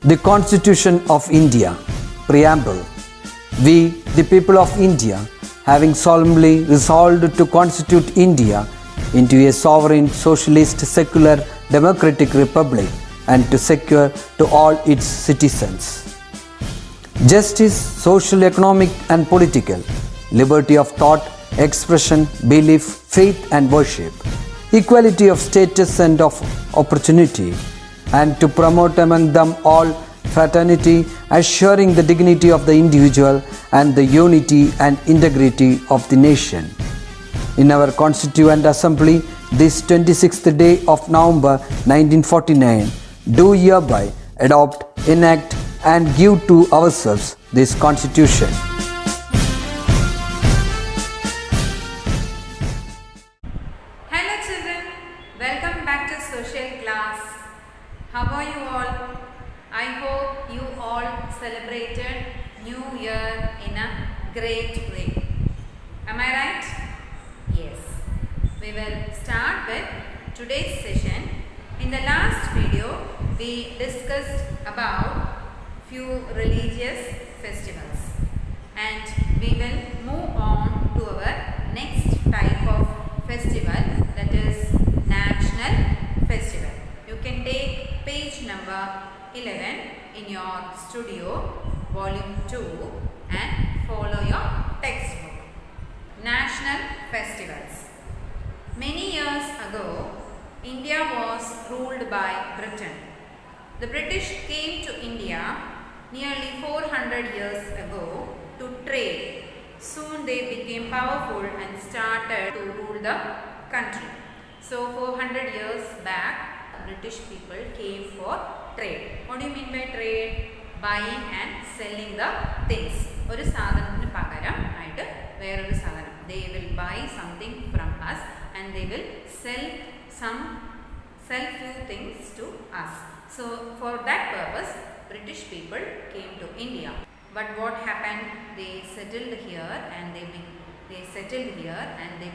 The Constitution of India, Preamble. We, the people of India, having solemnly resolved to constitute India into a sovereign, socialist, secular, democratic republic and to secure to all its citizens justice, social, economic and political, liberty of thought, expression, belief, faith and worship, equality of status and of opportunity, and to promote among them all fraternity, assuring the dignity of the individual and the unity and integrity of the nation. In our Constituent Assembly, this 26th day of November 1949, do hereby adopt, enact and give to ourselves this Constitution. Hello children, welcome back to social class. How are you all? I hope you all celebrated New Year in a great way. Am I right? Yes. We will start with today's session. In the last video, we discussed about few religious festivals and we will move on to our next type of festival, that is National Festival. You can take page number 11 in your studio, volume 2 and follow your textbook. National Festivals. Many years ago, India was ruled by Britain. The British came to India nearly 400 years ago to trade. Soon they became powerful and started to rule the country. So 400 years back, British people came for trade. What do you mean by trade? Buying and selling the things. ഒരു സാധനത്തിന് പകരം ആയിട്ട് വേറൊരു സാധനം. They will buy something from us and they will sell few things to us. So for that purpose, British people came to India. But what happened? They settled here and they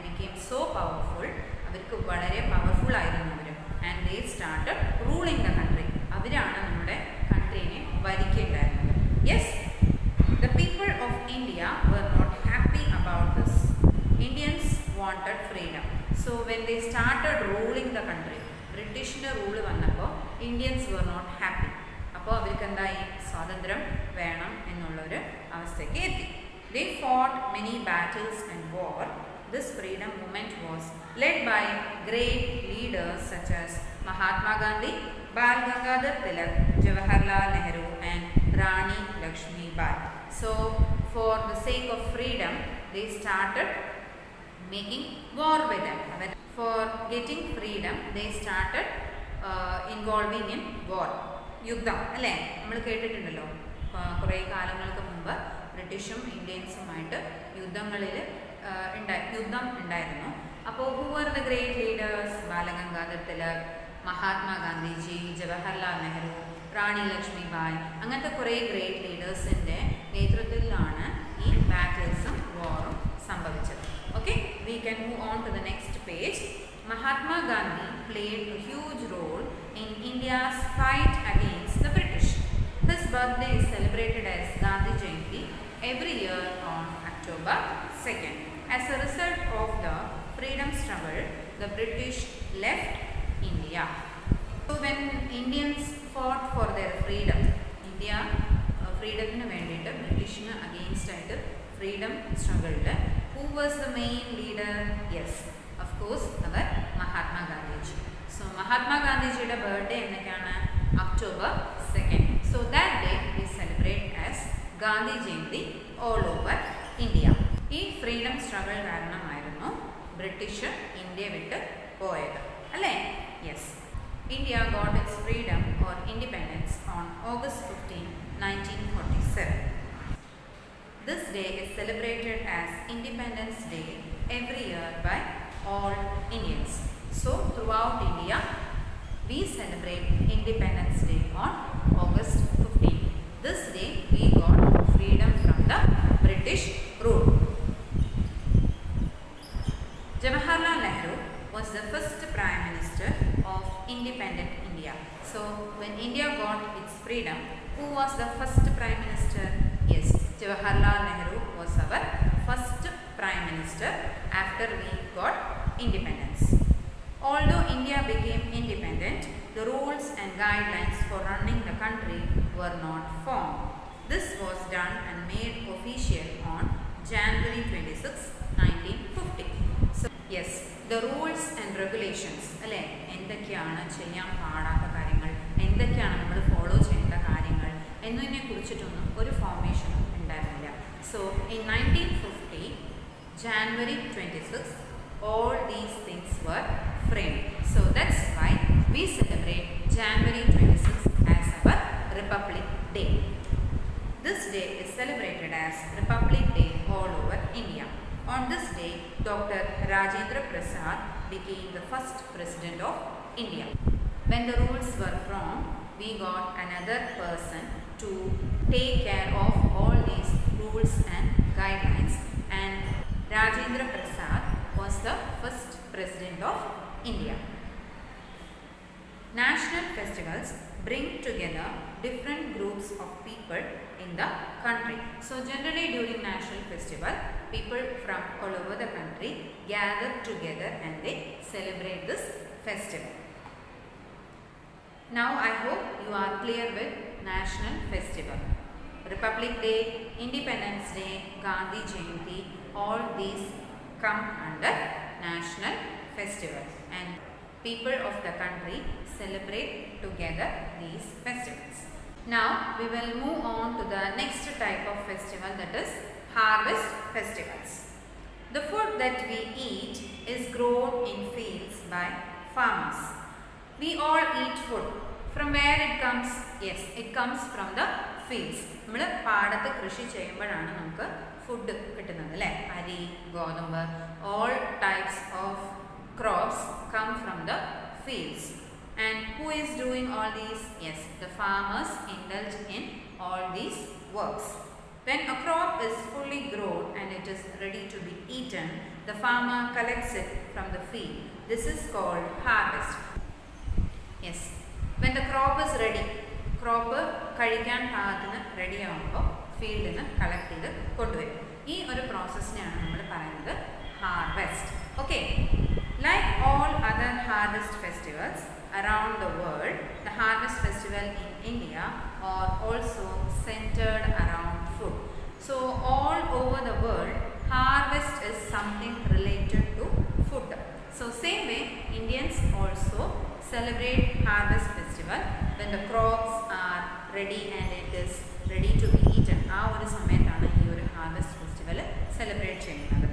became so powerful. അവർക്ക് വളരെ powerful ആയിരുന്നു അവർ. And they started ruling the country. അവരാണ് നമ്മുടെ കൺട്രീനെ ഭരിക്കേണ്ടായിരുന്നത്. Yes, the people of India were not happy about this. Indians wanted freedom. So when they started ruling the country, ബ്രിട്ടീഷിൻ്റെ rule വന്നപ്പോൾ Indians were not happy. അപ്പോൾ അവർക്ക് എന്തായി? സ്വാതന്ത്ര്യം വേണം എന്നുള്ളൊരു അവസ്ഥയ്ക്ക് എത്തി. They fought many battles and war. This freedom movement was led by great leaders such as Mahatma Gandhi, Gangadhar Tilak, Jawaharlal Nehru and Rani Lakshmi Bai. So for the sake of freedom, they started making war with them. For getting freedom, they started involving in war. യുദ്ധം അല്ലേ, നമ്മൾ കേട്ടിട്ടുണ്ടല്ലോ കുറേ കാലങ്ങൾക്ക് മുമ്പ് ബ്രിട്ടീഷും ഇന്ത്യൻസുമായിട്ട് യുദ്ധം ഉണ്ടായിരുന്നു. അപ്പോൾ who are the great leaders? Balagangadhar Tilak, Mahatma Gandhiji, Jawaharlal Nehru, Rani Lakshmi Bai, അങ്ങനത്തെ കുറേ ഗ്രേറ്റ് ലീഡേഴ്സിൻ്റെ നേതൃത്വത്തിലാണ് ഈ ബാറ്റിൽസും വാറും സംഭവിച്ചത്. Okay, we can move on to the next page. Mahatma Gandhi played a huge role in India's fight against the British. His birthday is celebrated as Gandhi Jayanti every year on October 2nd. As a result of the freedom struggle, the British left India. So when Indians fought for their freedom, India freedomത്തിന് വേണ്ടിയിട്ട് ബ്രിട്ടീഷിന് against ആയിട്ട് freedom struggle, who was the main leader? Yes, of course, our Mahatma Gandhi. So Mahatma Gandhijiയുടെ birthday എന്നൊക്കെയാണ് October 2nd. So that day we celebrate as Gandhi Jayanti all over India. ഈ freedom struggle കാരണമായിരുന്നു British India വിട്ട് പോയത് അല്ലേ? Yes. India got its freedom or independence on August 15, 1947. This day is celebrated as Independence Day every year by all Indians. So throughout India, we celebrate Independence Day on August 15. This day we got freedom from the British rule. Jawaharlal Nehru was the first Prime Minister of independent India. Yeah. So when India got its freedom, who was the first Prime Minister? Yes, Jawaharlal Nehru was our first Prime Minister after we got independence. Although India became independent, the rules and guidelines for running the country were not formed. This was done and made official on January 26, 1950. So, yes, the rules and regulations, അല്ലേ, എന്തൊക്കെയാണ് ചെയ്യാൻ പാടാത്ത കാര്യങ്ങൾ, എന്തൊക്കെയാണ് നമ്മൾ follow ചെയ്യേണ്ട കാര്യങ്ങൾ എന്നതിനെ കുറിച്ചിട്ടൊന്നും ഒരു ഫോർമേഷനും ഉണ്ടായിരുന്നില്ല. So, in 1950, January 26, all these things were framed. So, that's why we celebrate January 26 as our Republic Day. This day is celebrated as Republic Day all over India. On this day, Dr. Rajendra Prasad became the first President of India. When the rules were formed, we got another person to take care of all these rules and guidelines, and Rajendra Prasad was the first President of India. National festivals bring together different groups of people in the country. So generally during national festival, people from all over the country gather together and they celebrate this festival. Now I hope you are clear with national festival. Republic Day, Independence Day, Gandhi Jayanti, all these come under national festival, and people of the country celebrate together these festivals. Now we will move on to the next type of festival, that is harvest festivals. The food that we eat is grown in fields by farmers. We all eat food. From where it comes? Yes, it comes from the fields. നമ്മൾ പാടത്ത് കൃഷി ചെയ്യുമ്പോഴാണ് നമുക്ക് food കിട്ടുന്നത്, അല്ലേ? അരി, ഗോതമ്പ്, all types of crops come from the fields. And who is doing all these? Yes, the farmers indulge in all these works. When a crop is fully grown and it is ready to be eaten, the farmer collects it from the field. This is called harvest. Yes, when the crop is ready, crop കഴിക്കാൻ പാകത്തിന് ready ആകുമ്പോൾ ഫീൽഡിൽ നിന്ന് collect ചെയ്ത് കൊണ്ടുവരും. ഈ ഒരു പ്രോസസ്സിനെയാണ് നമ്മൾ പറയുന്നത് harvest. Okay, like all other harvest festivals around the world, the harvest festival in India are also centered around food. So all over the world, harvest is something related to food. So same way, Indians also celebrate harvest festival when the crops are ready and it is ready to be eaten. ആ ഒരു സമയത്താണ് ഈ ഒരു harvest festival celebrate ചെയ്യുന്നത്.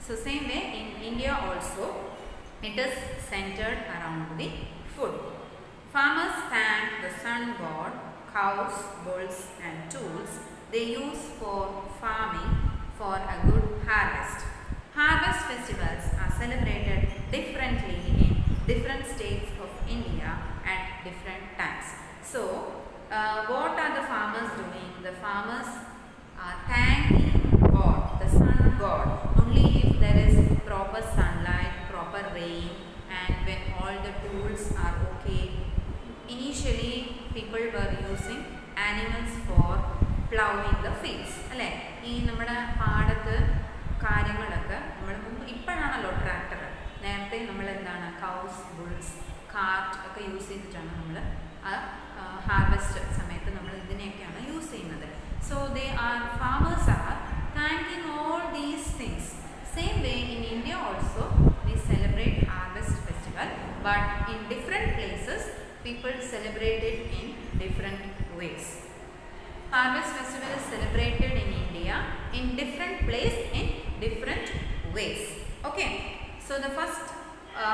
So same way in India also, it is centered around the food. Farmers thank the sun god, cows, bulls and tools they use for farming for a good harvest. Harvest festivals are celebrated differently in different states of India at different times. So what are the farmers doing? The farmers are thanking God, the sun god, only if there is proper sunlight, proper rain, and when all the tools are okay. Initially people were using animals for plowing the fields, അല്ലേ? ഈ നമ്മുടെ പാടത്ത് കാര്യങ്ങളൊക്കെ നമ്മൾ മുമ്പ് ഇപ്പോഴാണല്ലോ tractor. നേരത്തെ നമ്മൾ എന്താണ് കൗസ്, ബുൾസ്, കാർട്ട് ഒക്കെ യൂസ് ചെയ്തിട്ടാണ് നമ്മൾ ഹാർവെസ്റ്റ് സമയത്ത് നമ്മൾ ഇതിനെയൊക്കെയാണ് യൂസ് ചെയ്യുന്നത്. So farmers are thanking all these things. Same way in India also we celebrate harvest festival, but in different places people celebrate it in different ways. Harvest festival is celebrated in India in different place in different ways. Okay, so the first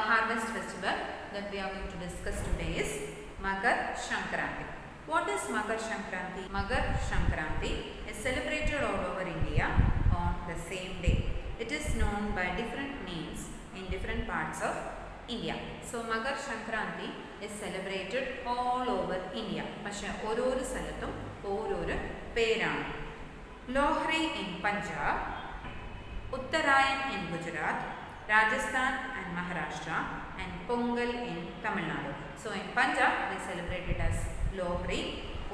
harvest festival that we are going to discuss today is Makar Sankranti. What is Makar Sankranti? Makar Sankranti is celebrated all over India on the same day. It is known by different names in different parts of India. So Makar Sankranti is celebrated all over India. പക്ഷേ ഓരോരോ സ്ഥലത്തും ഓരോരോ പേരാണ്. Lohri in Punjab, Uttarayan in Gujarat, Rajasthan and Maharashtra, and Pongal in Tamil Nadu. So in Punjab they celebrate it as Lohri,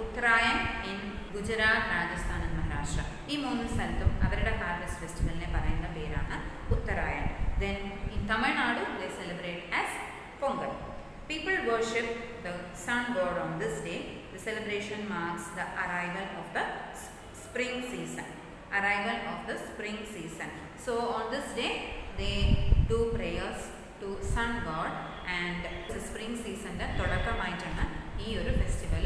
Uttarayan in Gujarat, Rajasthan and Maharashtra. ഈ മൂന്ന് സ്ഥലത്തും അവരുടെ harvest ഫെസ്റ്റിവലിനെ പറയുന്ന പേരാണ് Uttarayan. Then in Tamil Nadu they celebrate as Pongal. People worship the sun god on this day. The celebration marks the arrival of the spring season. Arrival of the spring season. So on this day they do prayers to sun god and the spring season തുടക്കമായിട്ടാണ് ഈ ഒരു festival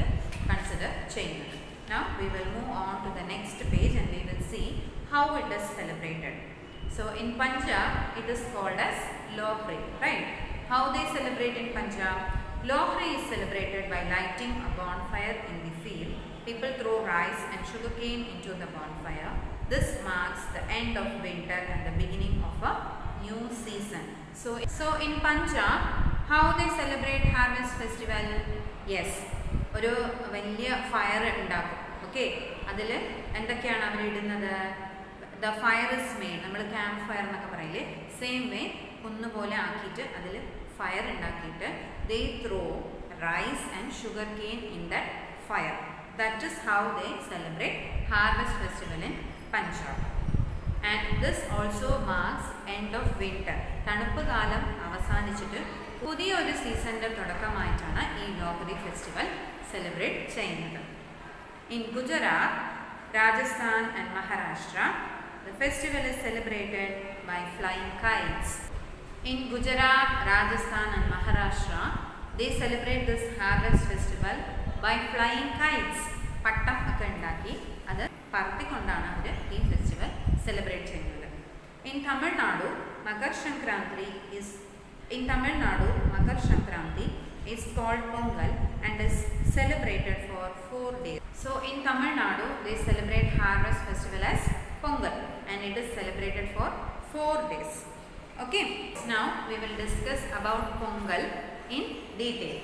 consider ചെയ്യുന്നത്. Now we will move on to the next page and we will see how it is celebrated. So in Punjab it is called as Lohri, right? How they celebrate in Punjab? Lohri is celebrated by lighting a bonfire in the field. People throw rice and sugarcane into the bonfire. This marks the end of winter and the beginning of a new season. So in Punjab, how they celebrate harvest festival? Yes, ഒരു വലിയ fire ഉണ്ടാക്കും. Okay, അതിൽ എന്തൊക്കെയാണ് അവർ ഇടുന്നത്? The fire is made, നമ്മൾ camp fire എന്നൊക്കെ പറയില്ലേ, സെയിം വേ കുന്നുപോലെ ആക്കിയിട്ട് അതിൽ ഫയർ ഉണ്ടാക്കിയിട്ട് they throw rice and sugar cane in that fire. That is how they celebrate harvest festival in Punjab. And this also marks end of winter. തണുപ്പ് കാലം അവസാനിച്ചിട്ട് പുതിയൊരു സീസണിൻ്റെ തുടക്കമായിട്ടാണ് ഈ ലോഹരി ഫെസ്റ്റിവൽ സെലിബ്രേറ്റ് ചെയ്യുന്നത്. In Gujarat, Rajasthan and Maharashtra, the festival is celebrated by flying kites. In Gujarat, Rajasthan and Maharashtra, they celebrate this harvest festival by flying kites. പട്ടം ഒക്കെ ഉണ്ടാക്കി അത് പറത്തിക്കൊണ്ടാണ് അവർ ഈ festival celebrate ചെയ്യുന്നത്. In Tamil Nadu, Makar Sankranti is called Pongal and is celebrated for 4 days. So in Tamil Nadu, they celebrate harvest festival as Pongal and it is celebrated for 4 days. Okay, now we will discuss about Pongal in detail.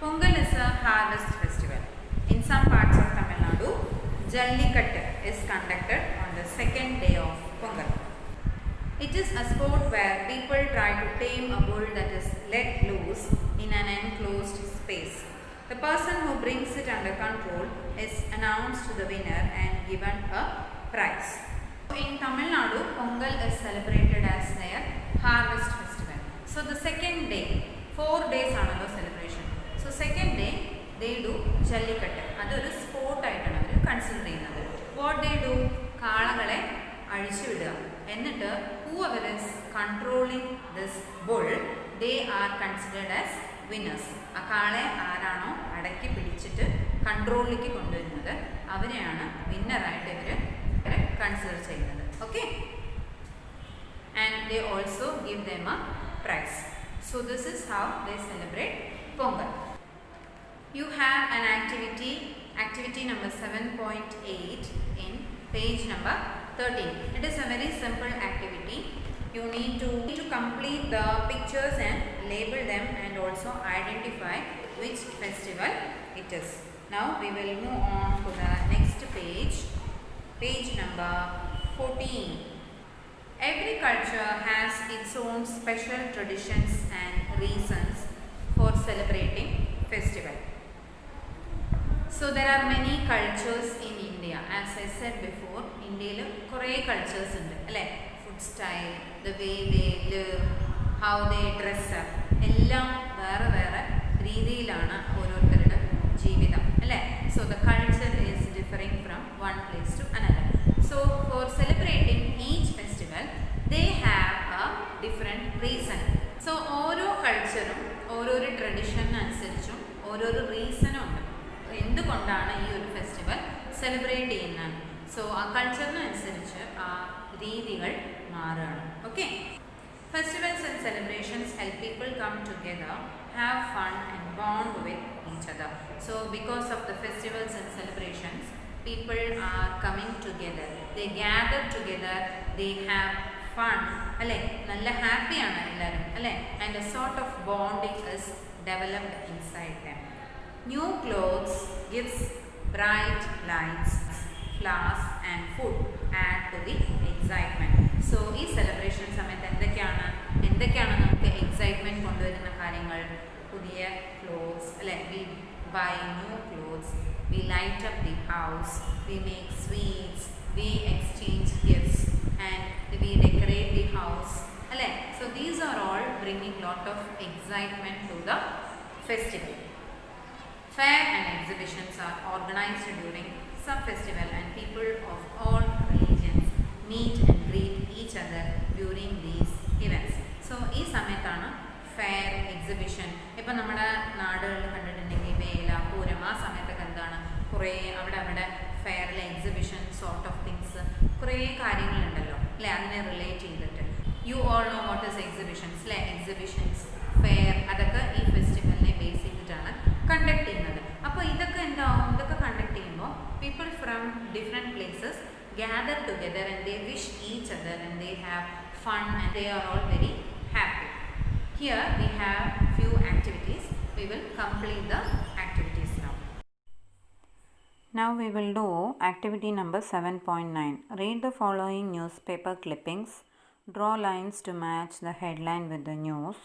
Pongal is a harvest festival. In some parts of Tamil Nadu, Jallikattu is conducted on the second day of Pongal. It is a sport where people try to tame a bull that is let loose in an enclosed space. The person who brings it under control is announced to the winner and given a prize. In Tamil Nadu, Pongal is celebrated as their harvest festival. So the second day, 4 days ആണല്ലോ celebration. So second day they do Jallikattu. അതൊരു സ്പോർട്ടായിട്ടാണ് അവർ consider ചെയ്യുന്നത്. What they do, കാളകളെ അഴിച്ചു വിടുക, എന്നിട്ട് whoever is controlling this bull, they are considered as winners. ആ കാളെ ആരാണോ അടക്കി പിടിച്ചിട്ട് കൺട്രോളിലേക്ക് കൊണ്ടുവരുന്നത് അവരെയാണ് വിന്നറായിട്ട് ഇവർ കൺസിഡർ ചെയ്യുന്നത്. Okay, and they also give them a prize. So this is how they celebrate Pongal. You have an activity number 7.8 in page number 13. It is a very simple activity. You need to complete the pictures and label them and also identify which festival it is. Now we will move on to the next page number 14. Every culture has its own special traditions and reasons for celebrating festival. So there are many cultures in India. As I said before, India കുറേ cultures ഉണ്ട് അല്ലേ? Food style, the way they live, how they dress up, എല്ലാം വേറെ വേറെ രീതിയിലാണ് ഓരോരുത്തരുടെ ജീവിതം അല്ലേ? So the culture is differing from one place to another. So for celebrating each festival, they have a different reason. So ഓരോ കൾച്ചറും ഓരോരോ ട്രഡീഷൻ അനുസരിച്ചും ഓരോരോ റീസണും ഉണ്ട് എന്തുകൊണ്ടാണ് ഈ ഒരു ഫെസ്റ്റിവൽ സെലിബ്രേറ്റ് ചെയ്യുന്നത്. സോ ആ കൾച്ചറിനനുസരിച്ച് ആ രീതികൾ മാറുകയാണ്. Okay, festivals and celebrations help people come together, have fun and bond with each other. So because of the festivals and celebrations people are coming together, they gather together, they have fun അല്ലേ, നല്ല ഹാപ്പിയാണ് എല്ലാവരും അല്ലേ, and a sort of bonding is developed inside them. New clothes gives bright lights, flowers and food add to the excitement. So ഈ celebration സമയത്ത് എന്തൊക്കെയാണ് നമുക്ക് excitement കൊണ്ടുവരുന്ന കാര്യങ്ങൾ? പുതിയ ക്ലോത്ത്സ് അല്ലേ, we buy new clothes, we light up the house, we make sweets, we exchange gifts, and we decorate the house alle. So these are all bringing lot of excitement to the festival. Fair and exhibitions are organized during some festival, and people of all religions meet and greet each other during these events. So ഈ സമയത്താണ് fair exhibition. ഇപ്പം നമ്മുടെ നാടുകളിൽ കണ്ടിട്ടുണ്ടെങ്കിൽ വേല, പൂരം, ആ സമയത്തൊക്കെ എന്താണ് കുറേ അവിടെ ഫെയറിലെ എക്സിബിഷൻ സോർട്ട് ഓഫ് തിങ്സ് കുറേ കാര്യങ്ങളുണ്ടല്ലോ അല്ലേ, അതിനെ റിലേറ്റ് ചെയ്തിട്ട്. You all no what is exhibitions അല്ലേ. എക്സിബിഷൻസ്, ഫെയർ, അതൊക്കെ ഈ ഫെസ്റ്റിവലിനെ ബേസ് ചെയ്തിട്ടാണ് കണ്ടക്ട് ചെയ്യുന്നത്. അപ്പോൾ ഇതൊക്കെ എന്താവും, ഇതൊക്കെ കണ്ടക്ട് ചെയ്യുമ്പോൾ people from different places gather together and they wish each other and they have fun and they are all very happy. Here we have few activities. We will complete the activities now. Now we will do activity number 7.9. Read the following newspaper clippings. Draw lines to match the headline with the news.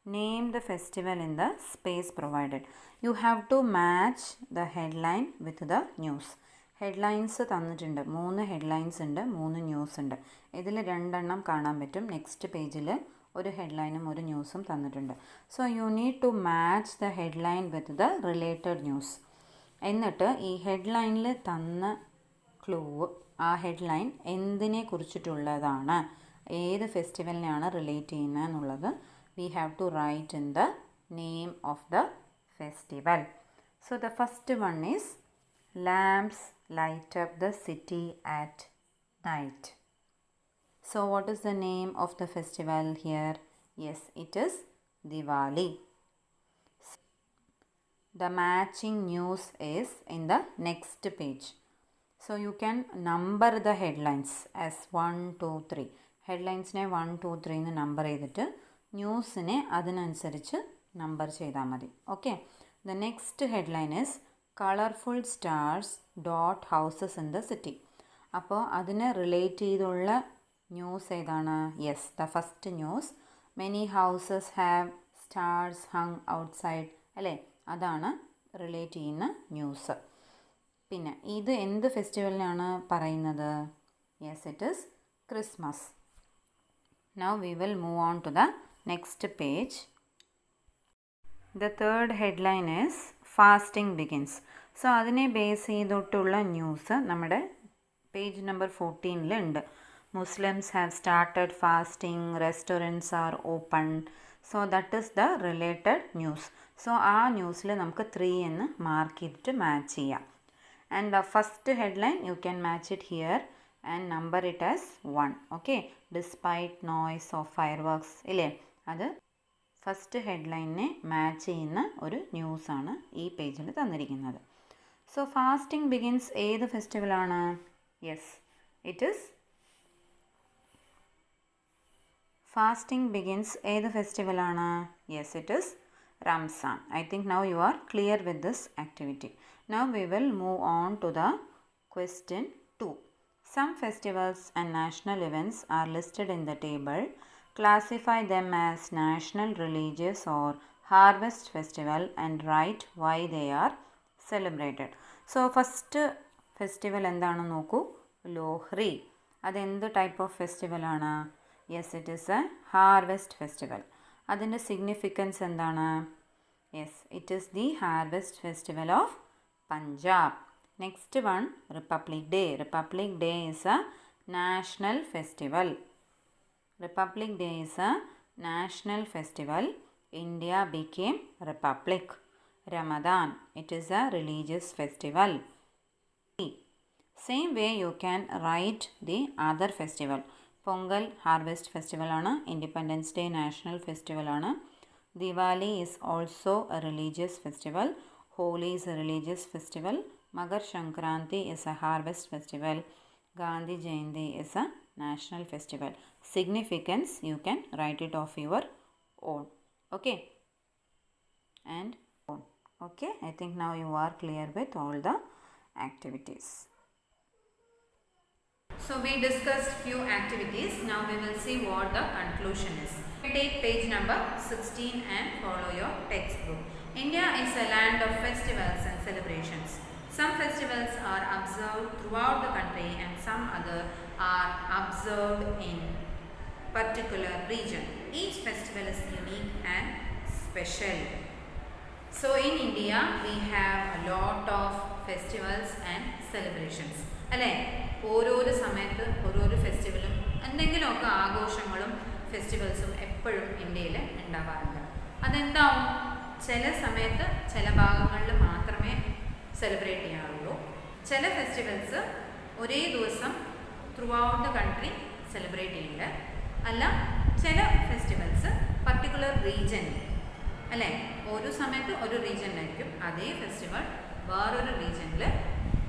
Name the festival in the space provided. You have to match the headline with the news. Headlines തന്നിട്ടുണ്ട്, 3 headlines ഉണ്ട്, 3 news ഉണ്ട്. ഇതിൽ 2 എണ്ണം കാണാൻ പറ്റും. Next പേജിൽ ഒരു ഹെഡ്ലൈനും ഒരു ന്യൂസും തന്നിട്ടുണ്ട്. So you need to match the headline with the related news. എന്നിട്ട് ഈ ഹെഡ്ലൈനിൽ തന്ന ക്ലൂ, ആ ഹെഡ്ലൈൻ എന്തിനെ കുറിച്ചിട്ടുള്ളതാണ്, ഏത് ഫെസ്റ്റിവലിനെയാണ് റിലേറ്റ് ചെയ്യുന്നത് എന്നുള്ളത് we have to write in the name of the festival. So the first one is lamps light up the city at night. So what is the name of the festival here? Yes, it is Diwali. The matching news is in the next page. So you can number the headlines as 1, 2, 3. ഹെഡ്ലൈൻസിനെ 1, 2, 3 എന്ന് number ചെയ്തിട്ട് ന്യൂസിനെ അതിനനുസരിച്ച് number ചെയ്താൽ മതി. Okay. The next headline is colourful stars dot houses in the city. അപ്പോൾ അതിന് relate ചെയ്തുള്ള news ഏതാണ്? Yes, the first news, many houses have stars hung outside അല്ലേ, അതാണ് റിലേറ്റ് ചെയ്യുന്ന ന്യൂസ്. പിന്നെ ഇത് എന്ത് ഫെസ്റ്റിവലിനാണ് പറയുന്നത്? Yes, it is Christmas. Now we will move on to the next page. The third headline is fasting begins. So അതിനെ base ചെയ്തിട്ടുള്ള ന്യൂസ് നമ്മുടെ പേജ് നമ്പർ 14 ഉണ്ട്. Muslims have started fasting, restaurants are open. So that is the related news. So ആ ന്യൂസിൽ നമുക്ക് 3 എന്ന് mark ചെയ്തിട്ട് match ചെയ്യാം. And the first headline you can match it here and number it as 1. Okay. Despite noise of fire works ഇല്ലേ, അത് first ഹെഡ്ലൈനിനെ match ചെയ്യുന്ന ഒരു ന്യൂസാണ് ഈ പേജിൽ തന്നിരിക്കുന്നത്. സോ ഫാസ്റ്റിംഗ് ബിഗിൻസ് ഏത് ഫെസ്റ്റിവലാണ്? Yes, it is fasting begins ഏത് ഫെസ്റ്റിവലാണ്? Yes, it is Ramzan. I think now you are clear with this activity. Now we will move on to the question 2. Some festivals and national events are listed in the table. Classify them as national, religious or harvest festival and write why they are celebrated. So first festival എന്താണ് നോക്കൂ, ലോഹ്രി. അതെന്ത് type of festival ആണ്? Yes, it is A harvest festival. അതിൻ്റെ significance എന്താണ്? Yes, it is the harvest festival of Punjab. Next one, Republic Day. Republic Day is a national festival. Republic Day is a national festival. India became republic. Ramadan, it is a religious festival. Same way you can write the other festival. Pongal harvest festival ആണ്. Independence Day national festival ആണ്. Diwali is also a religious festival. Holi is a religious festival. Makar Sankranti is a harvest festival. Gandhi Jayanti is a national festival. Significance you can write it of your own. Okay. And own. Okay. I think now you are clear with all the activities. So we discussed few activities. Now we will see what the conclusion is. Take page number 16 and follow your textbook. India is a land of festivals and celebrations. Some festivals are observed throughout the country and some other are observed in particular region. Each festival is unique and special. So in India we have a lot of festivals and celebrations. അല്ലേ? ഓരോരോ സമയത്ത് ഓരോരോ ഫെസ്റ്റിവലും എന്തെങ്കിലുമൊക്കെ ആഘോഷങ്ങളും ഫെസ്റ്റിവൽസും എപ്പോഴും ഇന്ത്യയിൽ ഉണ്ടാവാറുണ്ട്. അതെന്താവും? ചില സമയത്ത് ചില ഭാഗങ്ങളിൽ മാത്രമേ സെലിബ്രേറ്റ് ചെയ്യാറുള്ളൂ. ചില ഫെസ്റ്റിവൽസ് ഒരേ ദിവസം through out the country celebrate ചെയ്യുന്നുണ്ട്. അല്ല, ചില ഫെസ്റ്റിവൽസ് പർട്ടിക്കുലർ റീജനിൽ, അല്ലേ, ഒരു സമയത്ത് ഒരു റീജനിലായിരിക്കും അതേ ഫെസ്റ്റിവൽ വേറൊരു റീജനിൽ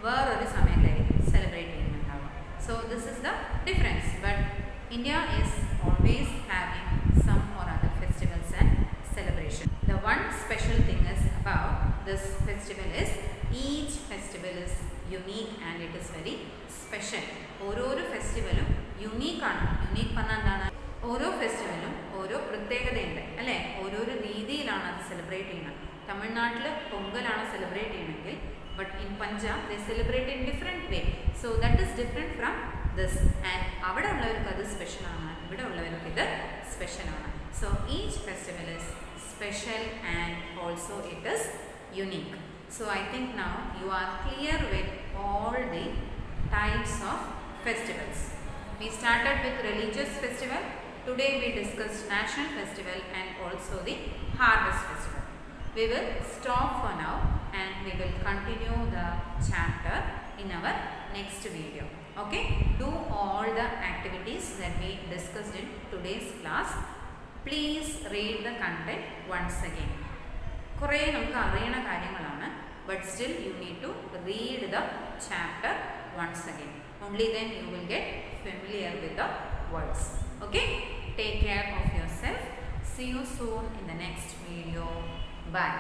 വേറൊരു സമയത്തായിരിക്കും സെലിബ്രേറ്റ് ചെയ്യുന്നുണ്ടാവും. So this is the difference. But India is always having some or other festivals and celebration. The one special thing is about this festival is each festival is unique and it is very special. ഓരോരോ ഫെസ്റ്റിവലും യുണീക്കാണ്. Unique പറഞ്ഞാൽ എന്താണ്? ഓരോ ഫെസ്റ്റിവലും ഓരോ പ്രത്യേകതയുണ്ട്, അല്ലേ? ഓരോരോ രീതിയിലാണ് അത് സെലിബ്രേറ്റ് ചെയ്യുന്നത്. തമിഴ്നാട്ടിൽ പൊങ്കലാണ് സെലിബ്രേറ്റ് ചെയ്യണമെങ്കിൽ but in Punjab they celebrate in different way. So that is different from this. And അവിടെ ഉള്ളവർക്ക് അത് സ്പെഷ്യലാണ്, ഇവിടെ ഉള്ളവർക്ക് ഇത് സ്പെഷ്യലാണ്. So each festival is special and also it is unique. So I think now you are clear with all the types of festivals. We started with religious festival. Today we discussed national festival and also the harvest festival. We will stop for now and we will continue the chapter in our next video. Okay? Do all the activities that we discussed in today's class. Please read the content once again. കുറേ നമുക്ക് അറിയണ കാര്യങ്ങളാണ്, but still you need to read the chapter once again. Only then you will get familiar with the words. Okay? Take care of yourself. See you soon in the next video. Bye.